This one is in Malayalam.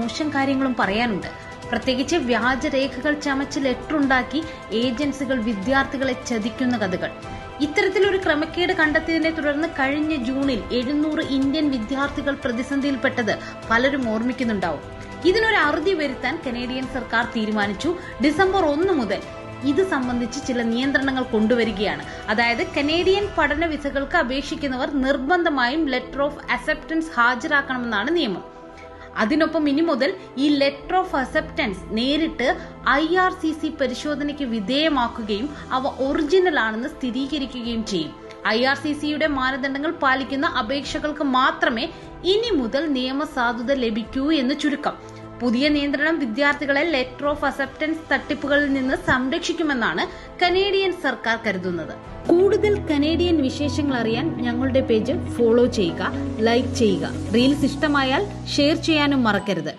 മോശം കാര്യങ്ങളും പറയാനുണ്ട്. പ്രത്യേകിച്ച് വ്യാജരേഖകൾ ചമച്ച് ലെറ്ററുണ്ടാക്കി ഏജൻസികൾ വിദ്യാർത്ഥികളെ ചതിക്കുന്ന കഥകൾ. ഇത്തരത്തിലൊരു ക്രമക്കേട് കണ്ടെത്തിയതിനെ തുടർന്ന് കഴിഞ്ഞ ജൂണിൽ 700 ഇന്ത്യൻ വിദ്യാർത്ഥികൾ പ്രതിസന്ധിയിൽപ്പെട്ടത് പലരും ഓർമ്മിക്കുന്നുണ്ടാവും. ഇതിനൊരു അറുതി വരുത്താൻ കനേഡിയൻ സർക്കാർ തീരുമാനിച്ചു. ഡിസംബർ 1 മുതൽ ഇത് സംബന്ധിച്ച് ചില നിയന്ത്രണങ്ങൾ കൊണ്ടുവരികയാണ്. അതായത് കനേഡിയൻ പഠന വിസകൾക്ക് അപേക്ഷിക്കുന്നവർ നിർബന്ധമായും ലെറ്റർ ഓഫ് അക്സെപ്റ്റൻസ് ഹാജരാക്കണമെന്നാണ് നിയമം. അതിനൊപ്പം ഇനി മുതൽ ഈ ലെറ്റർ ഓഫ് അക്സെപ്റ്റൻസ് നേരിട്ട് IRCC പരിശോധനയ്ക്ക് വിധേയമാക്കുകയും അവ ഒറിജിനൽ ആണെന്ന് സ്ഥിരീകരിക്കുകയും ചെയ്യും. IRCCയുടെ മാനദണ്ഡങ്ങൾ പാലിക്കുന്ന അപേക്ഷകൾക്ക് മാത്രമേ ഇനി മുതൽ നിയമസാധുത ലഭിക്കൂ എന്ന് ചുരുക്കം. പുതിയ നിയന്ത്രണം വിദ്യാർത്ഥികളെ ലെറ്റർ ഓഫ് അക്സെപ്റ്റൻസ് തട്ടിപ്പുകളിൽ നിന്ന് സംരക്ഷിക്കുമെന്നാണ് കനേഡിയൻ സർക്കാർ കരുതുന്നത്. കൂടുതൽ കനേഡിയൻ വിശേഷങ്ങൾ അറിയാൻ ഞങ്ങളുടെ പേജ് ഫോളോ ചെയ്യുക, ലൈക്ക് ചെയ്യുക. റീൽസ് ഇഷ്ടമായാൽ ഷെയർ ചെയ്യാനും മറക്കരുത്.